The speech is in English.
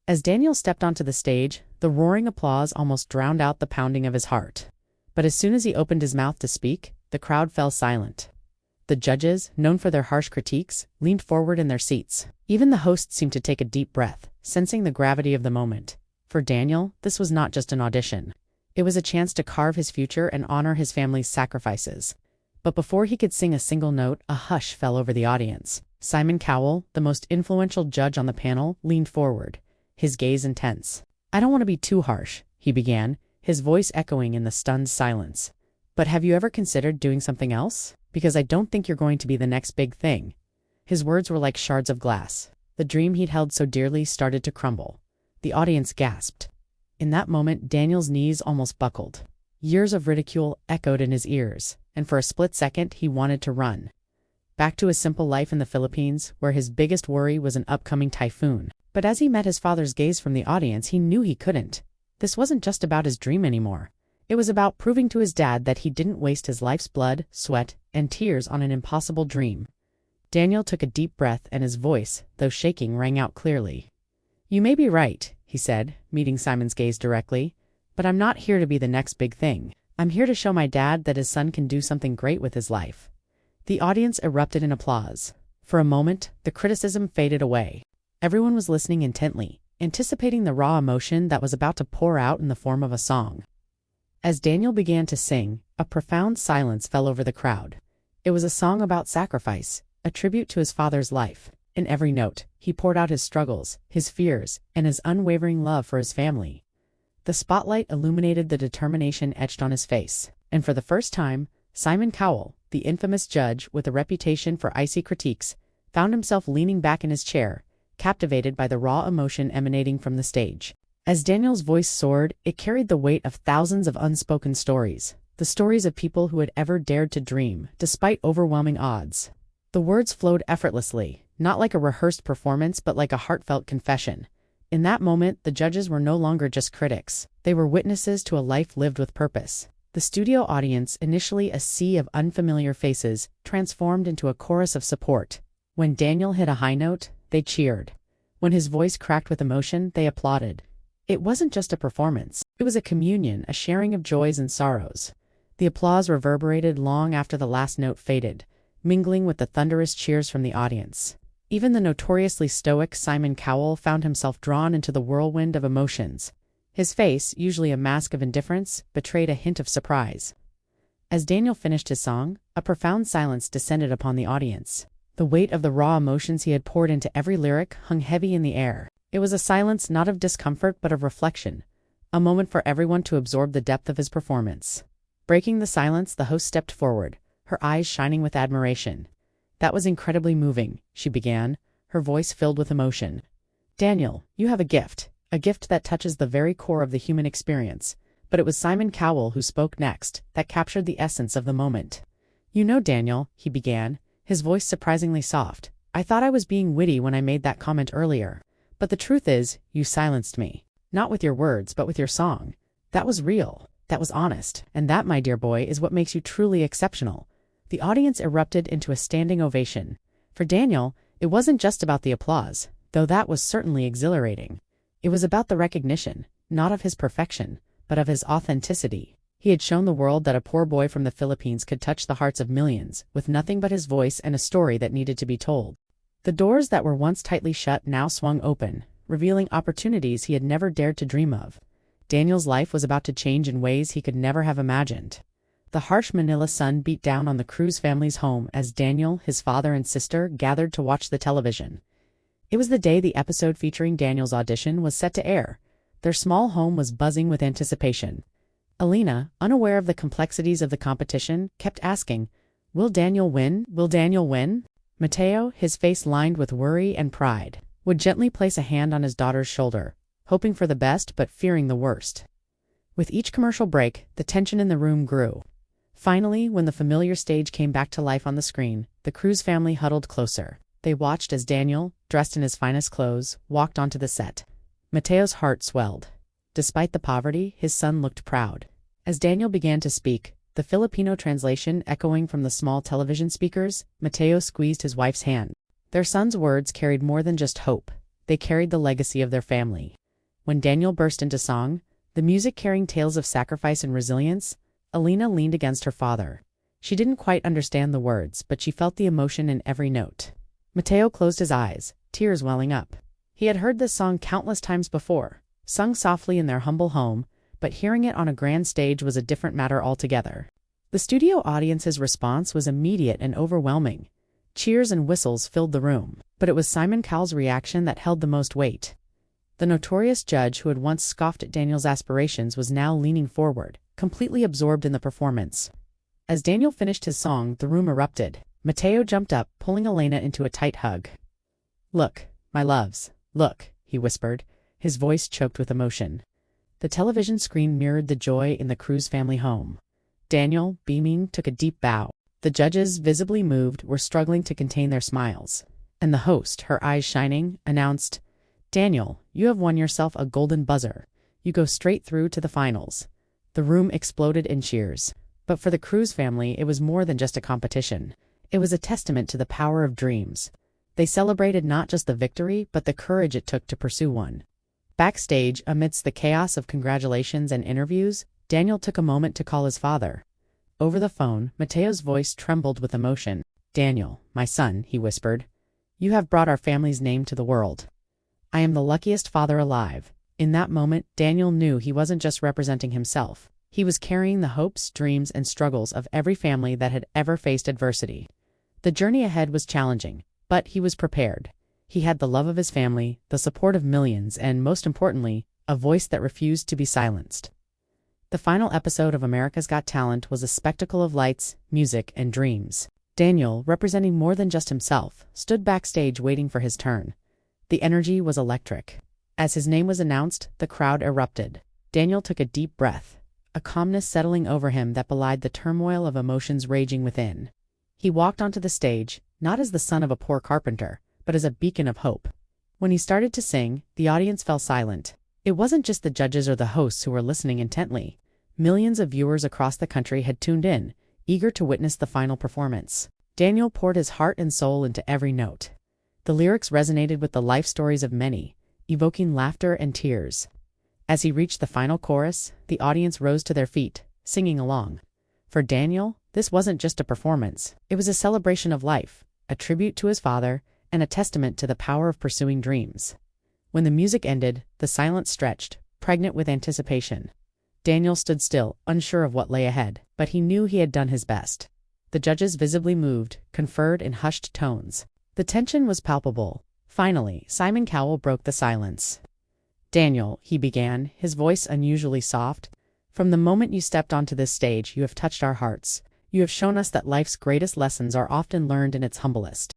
As Daniel stepped onto the stage, the roaring applause almost drowned out the pounding of his heart. But as soon as he opened his mouth to speak, the crowd fell silent. The judges, known for their harsh critiques, leaned forward in their seats. Even the host seemed to take a deep breath, sensing the gravity of the moment. For Daniel, this was not just an audition. It was a chance to carve his future and honor his family's sacrifices. But before he could sing a single note, a hush fell over the audience. Simon Cowell, the most influential judge on the panel, leaned forward, his gaze intense. "I don't want to be too harsh," he began, his voice echoing in the stunned silence. "But have you ever considered doing something else? Because I don't think you're going to be the next big thing." His words were like shards of glass. The dream he'd held so dearly started to crumble. The audience gasped. In that moment, Daniel's knees almost buckled. Years of ridicule echoed in his ears, and for a split second he wanted to run. Back to his simple life in the Philippines, where his biggest worry was an upcoming typhoon. But as he met his father's gaze from the audience, he knew he couldn't. This wasn't just about his dream anymore. It was about proving to his dad that he didn't waste his life's blood, sweat, and tears on an impossible dream. Daniel took a deep breath, and his voice, though shaking, rang out clearly. "You may be right," he said, meeting Simon's gaze directly, "but I'm not here to be the next big thing. I'm here to show my dad that his son can do something great with his life." The audience erupted in applause. For a moment, the criticism faded away. Everyone was listening intently, anticipating the raw emotion that was about to pour out in the form of a song. As Daniel began to sing, a profound silence fell over the crowd. It was a song about sacrifice, a tribute to his father's life. In every note, he poured out his struggles, his fears, and his unwavering love for his family. The spotlight illuminated the determination etched on his face, and for the first time, Simon Cowell, the infamous judge with a reputation for icy critiques, found himself leaning back in his chair, captivated by the raw emotion emanating from the stage. As Daniel's voice soared, it carried the weight of thousands of unspoken stories, the stories of people who had ever dared to dream, despite overwhelming odds. The words flowed effortlessly, not like a rehearsed performance but like a heartfelt confession. In that moment, the judges were no longer just critics. They were witnesses to a life lived with purpose. The studio audience, initially a sea of unfamiliar faces, transformed into a chorus of support. When Daniel hit a high note, they cheered. When his voice cracked with emotion, they applauded. It wasn't just a performance. It was a communion, a sharing of joys and sorrows. The applause reverberated long after the last note faded, mingling with the thunderous cheers from the audience. Even the notoriously stoic Simon Cowell found himself drawn into the whirlwind of emotions. His face, usually a mask of indifference, betrayed a hint of surprise. As Daniel finished his song, a profound silence descended upon the audience. The weight of the raw emotions he had poured into every lyric hung heavy in the air. It was a silence not of discomfort but of reflection, a moment for everyone to absorb the depth of his performance. Breaking the silence, the host stepped forward, her eyes shining with admiration. "That was incredibly moving," she began, her voice filled with emotion. "Daniel, you have a gift that touches the very core of the human experience." But it was Simon Cowell who spoke next, that captured the essence of the moment. "You know, Daniel," he began, his voice surprisingly soft, "I thought I was being witty when I made that comment earlier. But the truth is, you silenced me. Not with your words, but with your song. That was real. That was honest. And that, my dear boy, is what makes you truly exceptional." The audience erupted into a standing ovation. For Daniel, it wasn't just about the applause, though that was certainly exhilarating. It was about the recognition, not of his perfection, but of his authenticity. He had shown the world that a poor boy from the Philippines could touch the hearts of millions, with nothing but his voice and a story that needed to be told. The doors that were once tightly shut now swung open, revealing opportunities he had never dared to dream of. Daniel's life was about to change in ways he could never have imagined. The harsh Manila sun beat down on the Cruz family's home as Daniel, his father, and sister gathered to watch the television. It was the day the episode featuring Daniel's audition was set to air. Their small home was buzzing with anticipation. Alina, unaware of the complexities of the competition, kept asking, "Will Daniel win? Will Daniel win?" Mateo, his face lined with worry and pride, would gently place a hand on his daughter's shoulder, hoping for the best but fearing the worst. With each commercial break, the tension in the room grew. Finally, when the familiar stage came back to life on the screen, the Cruz family huddled closer. They watched as Daniel, dressed in his finest clothes, walked onto the set. Mateo's heart swelled. Despite the poverty, his son looked proud. As Daniel began to speak, the Filipino translation echoing from the small television speakers, Mateo squeezed his wife's hand. Their son's words carried more than just hope. they carried the legacy of their family. When Daniel burst into song, the music carrying tales of sacrifice and resilience, Alina leaned against her father. She didn't quite understand the words, but she felt the emotion in every note. Mateo closed his eyes, tears welling up. He had heard this song countless times before, sung softly in their humble home, but hearing it on a grand stage was a different matter altogether. The studio audience's response was immediate and overwhelming. Cheers and whistles filled the room, but it was Simon Cowell's reaction that held the most weight. The notorious judge who had once scoffed at Daniel's aspirations was now leaning forward, completely absorbed in the performance. As Daniel finished his song, the room erupted. Mateo jumped up, pulling Elena into a tight hug. "Look, my loves, look," he whispered, his voice choked with emotion. The television screen mirrored the joy in the Cruz family home. Daniel, beaming, took a deep bow. The judges, visibly moved, were struggling to contain their smiles. And the host, her eyes shining, announced, "Daniel, you have won yourself a golden buzzer. You go straight through to the finals." The room exploded in cheers. But for the Cruz family, it was more than just a competition. It was a testament to the power of dreams. They celebrated not just the victory, but the courage it took to pursue one. Backstage, amidst the chaos of congratulations and interviews, Daniel took a moment to call his father. Over the phone, Mateo's voice trembled with emotion. "Daniel, my son," he whispered, "you have brought our family's name to the world. I am the luckiest father alive." In that moment, Daniel knew he wasn't just representing himself. He was carrying the hopes, dreams, and struggles of every family that had ever faced adversity. The journey ahead was challenging, but he was prepared. He had the love of his family, the support of millions, and, most importantly, a voice that refused to be silenced. The final episode of America's Got Talent was a spectacle of lights, music, and dreams. Daniel, representing more than just himself, stood backstage waiting for his turn. The energy was electric. As his name was announced, the crowd erupted. Daniel took a deep breath, a calmness settling over him that belied the turmoil of emotions raging within. He walked onto the stage, not as the son of a poor carpenter, but as a beacon of hope. When he started to sing, the audience fell silent. It wasn't just the judges or the hosts who were listening intently. Millions of viewers across the country had tuned in, eager to witness the final performance. Daniel poured his heart and soul into every note. The lyrics resonated with the life stories of many, evoking laughter and tears. As he reached the final chorus, the audience rose to their feet, singing along. For Daniel, this wasn't just a performance. It was a celebration of life, a tribute to his father, and a testament to the power of pursuing dreams. When the music ended, the silence stretched, pregnant with anticipation. Daniel stood still, unsure of what lay ahead, but he knew he had done his best. The judges visibly moved, conferred in hushed tones. The tension was palpable. Finally, Simon Cowell broke the silence. "Daniel," he began, his voice unusually soft, "from the moment you stepped onto this stage, you have touched our hearts. You have shown us that life's greatest lessons are often learned in its humblest.